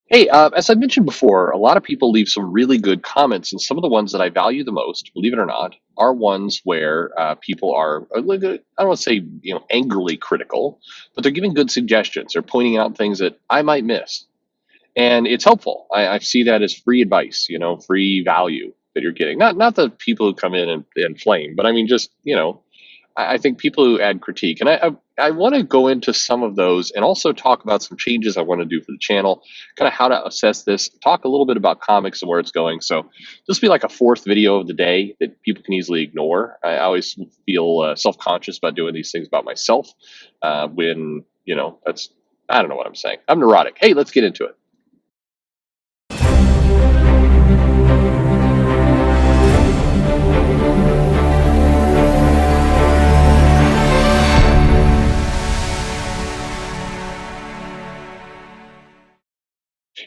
Hey, as I mentioned before, a lot of people leave some really good comments, and some of the ones that I value the most, believe it or not, are ones where people are, I don't want to say, angrily critical, but they're giving good suggestions. They're pointing out things that I might miss, and it's helpful. I see that as free advice, free value that you're getting. Not the people who come in and flame, but I mean, just I think people who add critique, and I want to go into some of those, and also talk about some changes I want to do for the channel, kind of how to assess this, talk a little bit about comics and where it's going. So this will be like a fourth video of the day that people can easily ignore. I always feel self conscious about doing these things about myself when that's I don't know what I'm saying. I'm neurotic. Hey, let's get into it.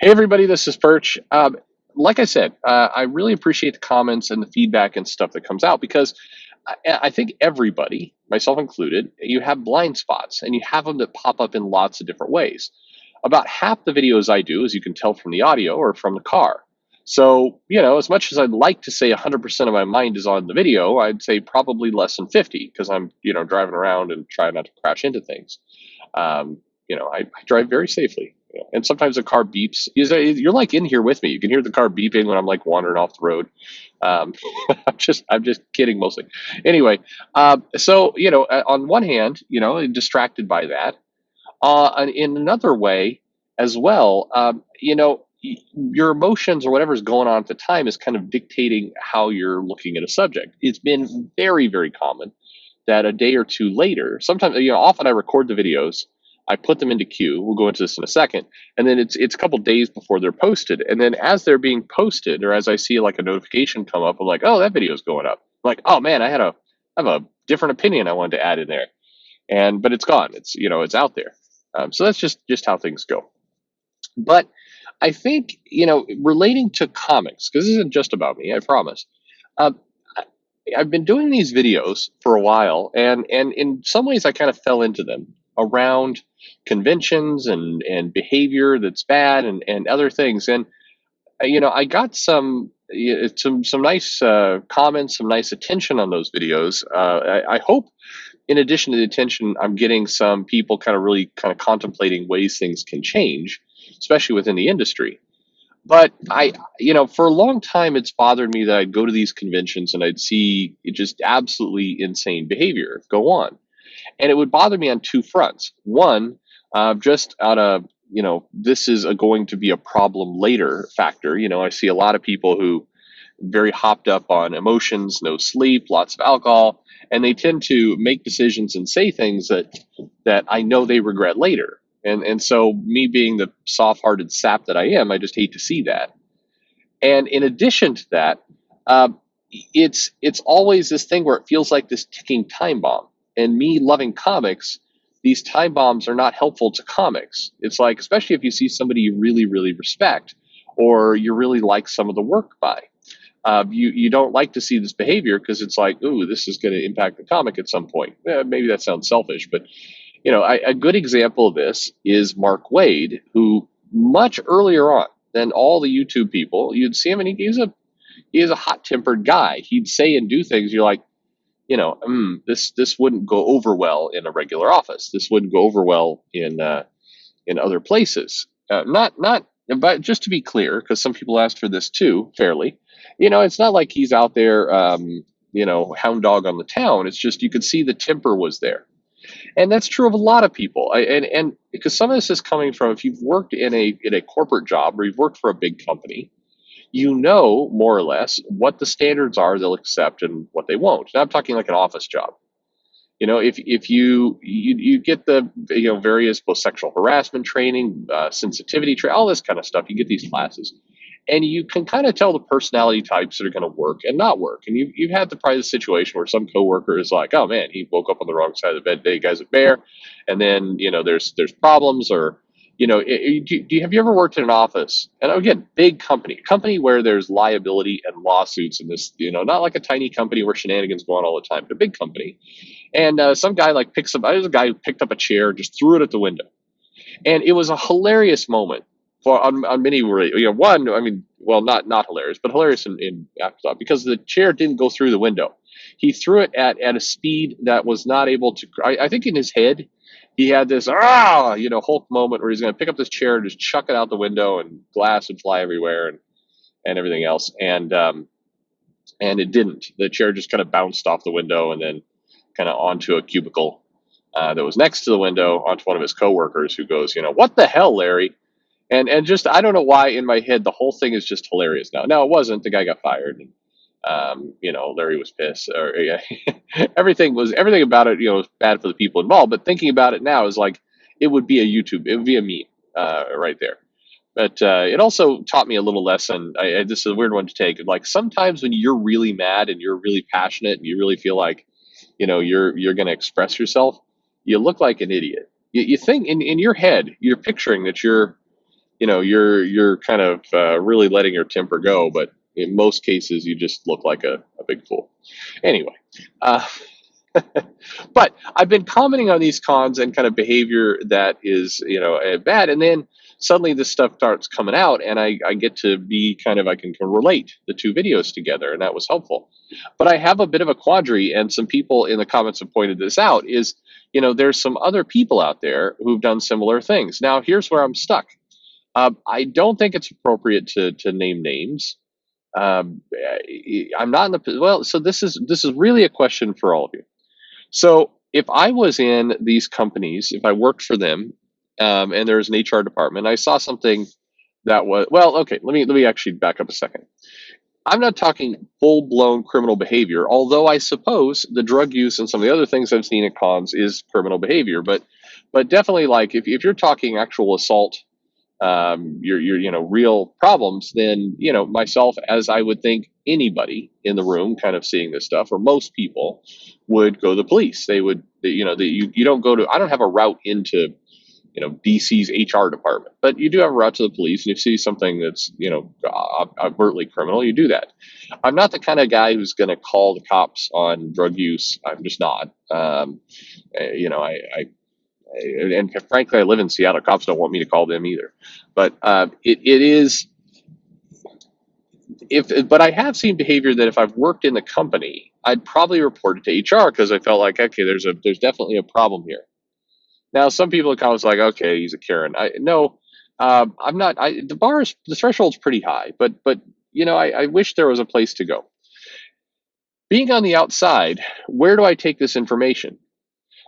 Hey, everybody, this is Perch. Like I said, I really appreciate the comments and the feedback and stuff that comes out because I think everybody, myself included, you have blind spots and you have them that pop up in lots of different ways. About half the videos I do, as you can tell from the audio, or from the car. So, as much as I'd like to say 100% of my mind is on the video, I'd say probably less than 50 because I'm, driving around and trying not to crash into things. I drive very safely. And sometimes the car beeps. You're like in here with me. You can hear the car beeping when I'm like wandering off the road. Um, I'm just kidding mostly. Anyway, so on one hand, distracted by that. And in another way, as well, your emotions or whatever's going on at the time is kind of dictating how you're looking at a subject. It's been very, very common that a day or two later, sometimes, often I record the videos, I put them into queue. We'll go into this in a second, and then it's a couple days before they're posted, and then as they're being posted, or as I see like a notification come up, I'm like, oh, that video's going up. I'm like, oh man, I have a different opinion I wanted to add in there, but it's gone. It's out there. So that's just how things go. But I think relating to comics, because this isn't just about me, I promise. Um, I've been doing these videos for a while, and in some ways, I kind of fell into them around conventions and behavior that's bad and other things. And I got some nice comments, some nice attention on those videos. I hope, in addition to the attention, I'm getting some people kind of really kind of contemplating ways things can change, especially within the industry. But for a long time, it's bothered me that I'd go to these conventions and I'd see just absolutely insane behavior go on. And it would bother me on two fronts. One, just out of, this is going to be a problem later factor. I see a lot of people who very hopped up on emotions, no sleep, lots of alcohol, and they tend to make decisions and say things that I know they regret later. And so me being the soft-hearted sap that I am, I just hate to see that. And in addition to that, uh, it's always this thing where it feels like this ticking time bomb. And me loving comics, these time bombs are not helpful to comics. It's like, especially if you see somebody you really, really respect, or you really like some of the work by. You don't like to see this behavior because it's like, ooh, this is going to impact the comic at some point. Maybe that sounds selfish, but a good example of this is Mark Wade, who much earlier on than all the YouTube people, you'd see him and he is a hot tempered guy. He'd say and do things you're like, this wouldn't go over well in a regular office. This wouldn't go over well in other places. Not, but just to be clear, because some people asked for this too, fairly. It's not like he's out there, hound dog on the town. It's just you could see the temper was there, and that's true of a lot of people. And because some of this is coming from, if you've worked in a corporate job or you've worked for a big company, more or less what the standards are they'll accept and what they won't. Now I'm talking like an office job. If you get the various both sexual harassment training, sensitivity training, all this kind of stuff, you get these classes, and you can kind of tell the personality types that are going to work and not work. And you've had the probably situation where some coworker is like, oh man, he woke up on the wrong side of the bed today, guy's a bear, and then there's problems. Or have you ever worked in an office, and again, big company where there's liability and lawsuits, and this, not like a tiny company where shenanigans go on all the time, but a big company. And some guy like picks up, there's a guy who picked up a chair, just threw it at the window. And it was a hilarious moment for on many, one, I mean, well, not hilarious, but hilarious in afterthought, because the chair didn't go through the window. He threw it at a speed that was not able to. I think in his head, he had this Hulk moment where he's going to pick up this chair and just chuck it out the window, and glass would fly everywhere, and everything else, and it didn't. The chair just kind of bounced off the window and then kind of onto a cubicle that was next to the window, onto one of his coworkers, who goes, "What the hell, Larry?" And just, I don't know why, in my head the whole thing is just hilarious now. Now, it wasn't. The guy got fired, and Larry was pissed. Or yeah, everything about it, was bad for the people involved. But thinking about it now is like, it would be a meme right there. But it also taught me a little lesson. This is a weird one to take. Like, sometimes when you're really mad and you're really passionate and you really feel like, you're going to express yourself, you look like an idiot. You think in your head, you're picturing that you're kind of really letting your temper go, but in most cases, you just look like a big fool. Anyway, uh, but I've been commenting on these cons and kind of behavior that is, bad, and then suddenly this stuff starts coming out, and I get to be I can relate the two videos together, and that was helpful. But I have a bit of a quandary, and some people in the comments have pointed this out. Is there's some other people out there who've done similar things. Now, here's where I'm stuck. I don't think it's appropriate to name names. I'm not in the well. So this is really a question for all of you. So if I was in these companies, if I worked for them, and there's an HR department, I saw something that was, well, okay. Let me actually back up a second. I'm not talking full blown criminal behavior, although I suppose the drug use and some of the other things I've seen at cons is criminal behavior. But definitely, like, if you're talking actual assault, your real problems, then myself, as I would think anybody in the room kind of seeing this stuff, or most people, would go to the police. They would, you don't go to. I don't have a route into DC's HR department, but you do have a route to the police, and if you see something that's overtly criminal, you do that. I'm not the kind of guy who's going to call the cops on drug use. I'm just not. I and frankly, I live in Seattle. Cops don't want me to call them either. But it is, but I have seen behavior that if I've worked in the company, I'd probably report it to HR, because I felt like, okay, there's definitely a problem here. Now, some people in comments like, okay, he's a Karen. No, I'm not. The threshold's pretty high, but I wish there was a place to go. Being on the outside, where do I take this information?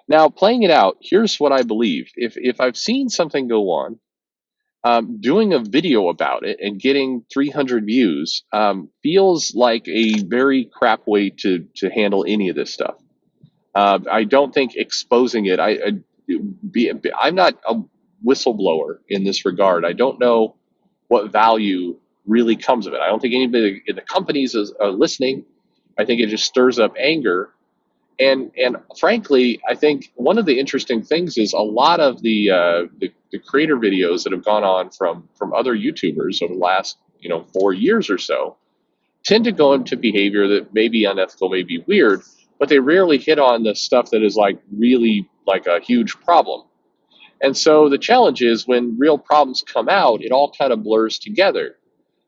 Now, playing it out, here's what I believe. If I've seen something go on, doing a video about it and getting 300 views feels like a very crap way to handle any of this stuff. I don't think exposing it. I'm not a whistleblower in this regard. I don't know what value really comes of it. I don't think anybody in the companies is listening. I think it just stirs up anger. And frankly, I think one of the interesting things is a lot of the creator videos that have gone on from other YouTubers over the last 4 years or so tend to go into behavior that may be unethical, may be weird, but they rarely hit on the stuff that is like really like a huge problem. And so the challenge is, when real problems come out, it all kind of blurs together.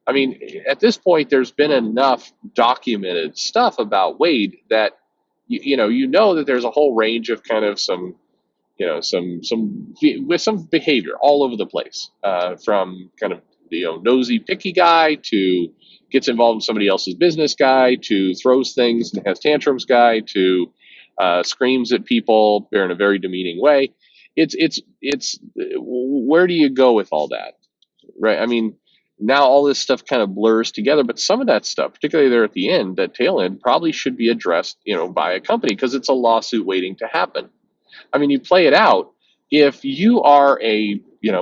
I mean, at this point, there's been enough documented stuff about Wade that you know that there's a whole range of kind of some with some behavior all over the place, from kind of nosy picky guy, to gets involved in somebody else's business guy, to throws things and has tantrums guy, to screams at people in a very demeaning way. It's where do you go with all that, right? I mean, now all this stuff kind of blurs together, but some of that stuff, particularly there at the end, that tail end, probably should be addressed by a company, because it's a lawsuit waiting to happen. I mean, you play it out. If you are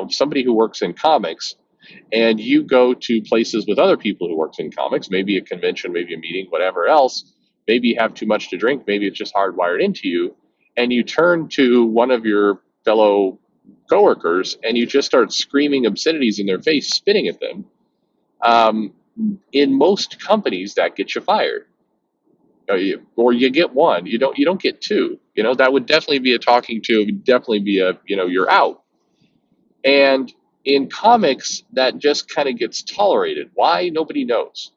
somebody who works in comics, and you go to places with other people who works in comics, maybe a convention, maybe a meeting, whatever else, maybe you have too much to drink, maybe it's just hardwired into you, and you turn to one of your fellow coworkers and you just start screaming obscenities in their face, spitting at them. In most companies, that gets you fired. Or you get one. You don't get two. That would definitely be a talking to. It would definitely be a you're out. And In comics, that just kind of gets tolerated. Why? Nobody knows.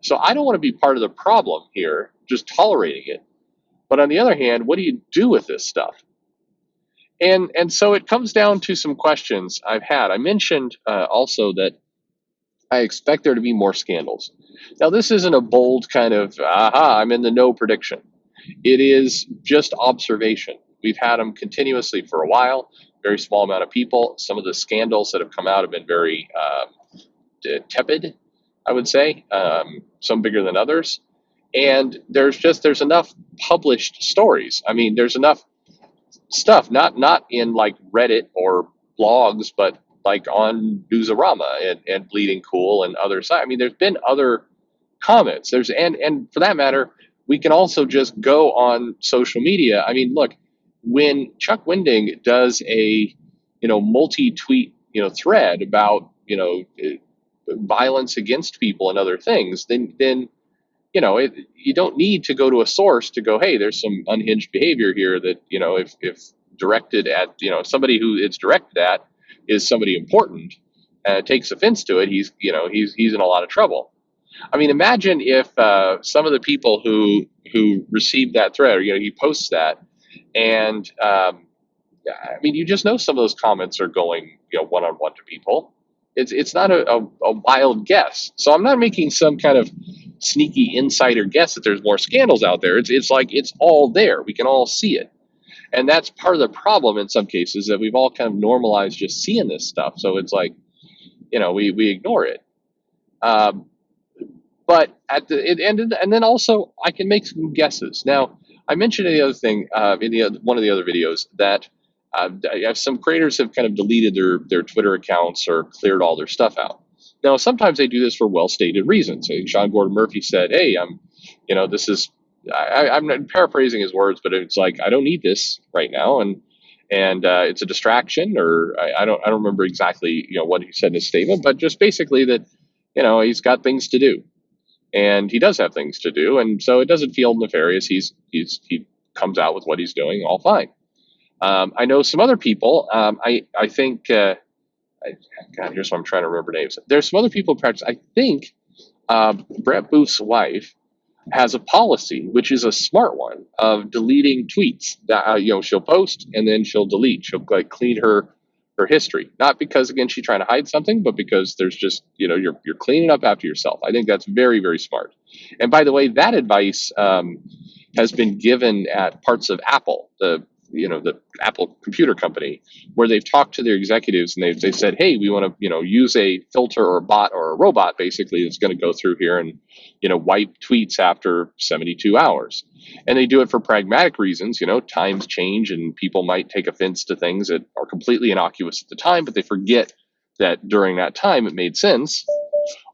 So I don't want to be part of the problem here, just tolerating it. But on the other hand, what do you do with this stuff? And so it comes down to some questions I've had. I mentioned also that I expect there to be more scandals. Now, this isn't a bold kind of, aha, I'm in the no prediction. It is just observation. We've had them continuously for a while, very small amount of people. Some of the scandals that have come out have been very tepid, I would say, some bigger than others. And there's enough published stories. I mean, there's enough stuff, not in like Reddit or blogs, but like on Newsarama and Bleeding Cool and other sites. I mean, there's been other comments. And for that matter, we can also just go on social media. I mean, look, when Chuck Winding does a multi-tweet thread about violence against people and other things, then you don't need to go to a source to go, hey, there's some unhinged behavior here that if directed at somebody who it's directed at is somebody important takes offense to it, he's in a lot of trouble. I mean, imagine if some of the people who received that thread, or he posts that, and I mean, you just know some of those comments are going one on one to people. It's not a wild guess. So I'm not making some kind of sneaky insider guess that there's more scandals out there. It's like it's all there. We can all see it, and that's part of the problem in some cases, that we've all kind of normalized just seeing this stuff. So it's like we ignore it. Um, but at the and then also I can make some guesses. Now I mentioned in the other thing one of the other videos that some creators have kind of deleted their Twitter accounts or cleared all their stuff out. Now sometimes they do this for well stated reasons. I think Sean Gordon Murphy said, "Hey, this is." I'm not paraphrasing his words, but it's like I don't need this right now, and it's a distraction, or I don't remember exactly what he said in his statement, but just basically that he's got things to do, and he does have things to do, and so it doesn't feel nefarious. He comes out with what he's doing, all fine. I know some other people. I think God, here's what I'm trying to remember names. There's some other people in practice. I think Brett Booth's wife has a policy, which is a smart one, of deleting tweets. That she'll post and then she'll delete. She'll like clean her history, not because again she's trying to hide something, but because there's just you're cleaning up after yourself. I think that's very, very smart. And by the way, that advice has been given at parts of Apple, the Apple computer company, where they've talked to their executives and they've said, hey, we want to use a filter or a bot or a robot basically that's going to go through here and wipe tweets after 72 hours. And they do it for pragmatic reasons. Times change and people might take offense to things that are completely innocuous at the time, but they forget that during that time it made sense.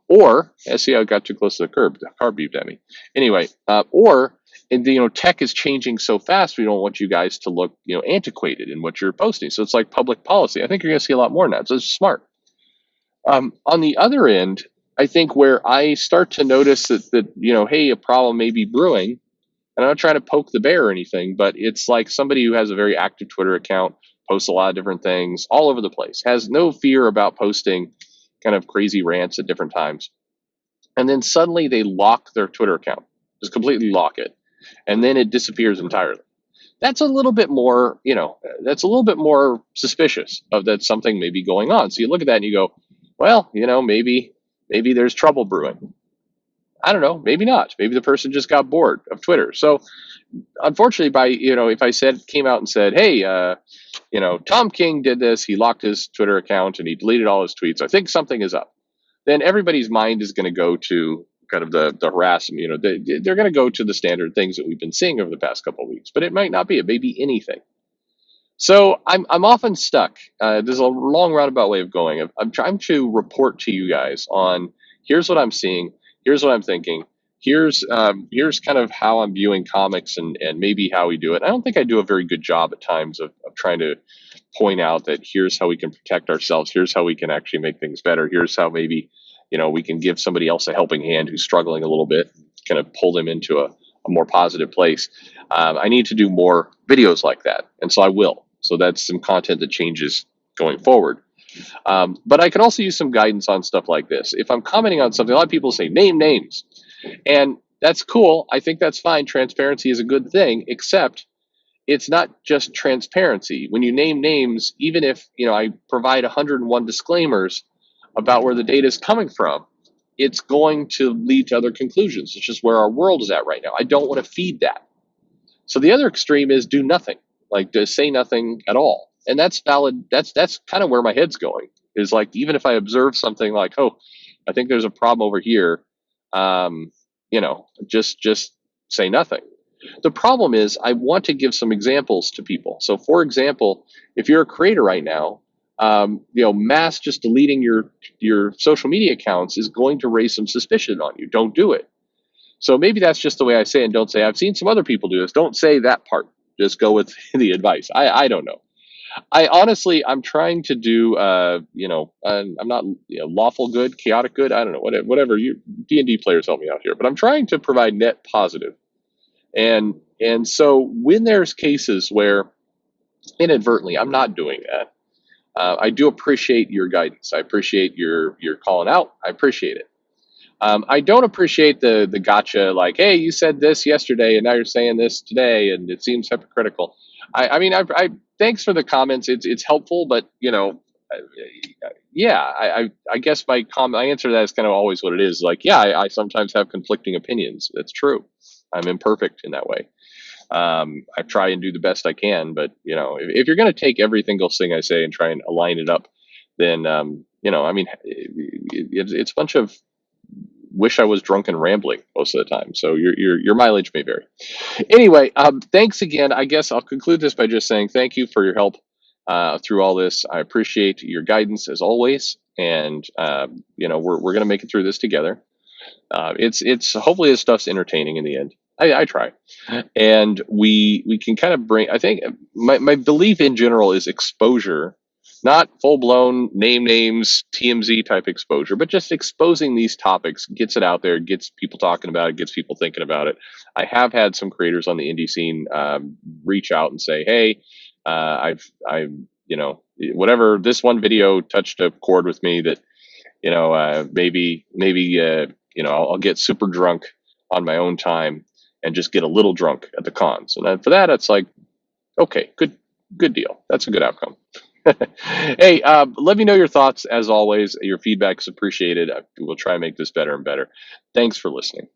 Or, see, I got too close to the curb. The car beeped at me. Anyway, or tech is changing so fast, we don't want you guys to look antiquated in what you're posting. So it's like public policy. I think you're going to see a lot more in that. So it's smart. On the other end, I think where I start to notice that hey, a problem may be brewing, and I'm not trying to poke the bear or anything, but it's like somebody who has a very active Twitter account, posts a lot of different things all over the place, has no fear about posting kind of crazy rants at different times. And then suddenly they lock their Twitter account, just completely lock it. And then it disappears entirely. That's a little bit more, that's a little bit more suspicious of that something may be going on. So you look at that and you go, well, maybe there's trouble brewing. I don't know, maybe not. Maybe the person just got bored of Twitter. So unfortunately, if I came out and said, hey, Tom King did this, he locked his Twitter account and he deleted all his tweets, I think something is up. Then everybody's mind is going to go to kind of the harassment. They're going to go to the standard things that we've been seeing over the past couple of weeks, but it might not be. It may be anything. So I'm often stuck. There's a long roundabout way of going. I'm trying to report to you guys on here's what I'm seeing, here's what I'm thinking, here's kind of how I'm viewing comics and maybe how we do it. I don't think I do a very good job at times of trying to point out that here's how we can protect ourselves, here's how we can actually make things better, here's how maybe we can give somebody else a helping hand who's struggling a little bit, kind of pull them into a more positive place. I need to do more videos like that, and so I will. So that's some content that changes going forward. But I can also use some guidance on stuff like this. If I'm commenting on something, a lot of people say name names, and that's cool. I think that's fine. Transparency is a good thing, except it's not just transparency. When you name names, even if I provide 101 disclaimers about where the data is coming from, it's going to lead to other conclusions. It's just where our world is at right now. I don't want to feed that. So the other extreme is do nothing, like to say nothing at all, and that's valid. That's kind of where my head's going. Is like even if I observe something like, oh, I think there's a problem over here, just say nothing. The problem is I want to give some examples to people. So, for example, if you're a creator right now, mass just deleting your social media accounts is going to raise some suspicion on you. Don't do it. So maybe that's just the way I say it. And don't say I've seen some other people do this. Don't say that part. Just go with the advice. I don't know. I honestly, I'm trying to do, I'm not lawful good, chaotic good. I don't know, whatever you D&D players help me out here, but I'm trying to provide net positive. And so when there's cases where inadvertently I'm not doing that, I do appreciate your guidance. I appreciate your calling out. I appreciate it. I don't appreciate the gotcha, like, hey, you said this yesterday and now you're saying this today, and it seems hypocritical. I thanks for the comments. It's helpful, but yeah, I guess my answer to that is kind of always what it is. Like, yeah, I sometimes have conflicting opinions. That's true. I'm imperfect in that way. I try and do the best I can, but if you're going to take every single thing I say and try and align it up, then it's a bunch of wish I was drunk and rambling most of the time. So your mileage may vary. Anyway, thanks again. I guess I'll conclude this by just saying thank you for your help through all this. I appreciate your guidance as always, and we're gonna make it through this together. It's hopefully this stuff's entertaining in the end. I try, and we can kind of bring. I think my belief in general is exposure, not full blown names TMZ type exposure, but just exposing these topics gets it out there, gets people talking about it, gets people thinking about it. I have had some creators on the indie scene reach out and say, hey, I've whatever, this one video touched a chord with me that maybe I'll get super drunk on my own time and just get a little drunk at the cons. And then for that, it's like, okay, good deal. That's a good outcome. Hey, let me know your thoughts. As always, your feedback is appreciated. We'll try and make this better and better. Thanks for listening.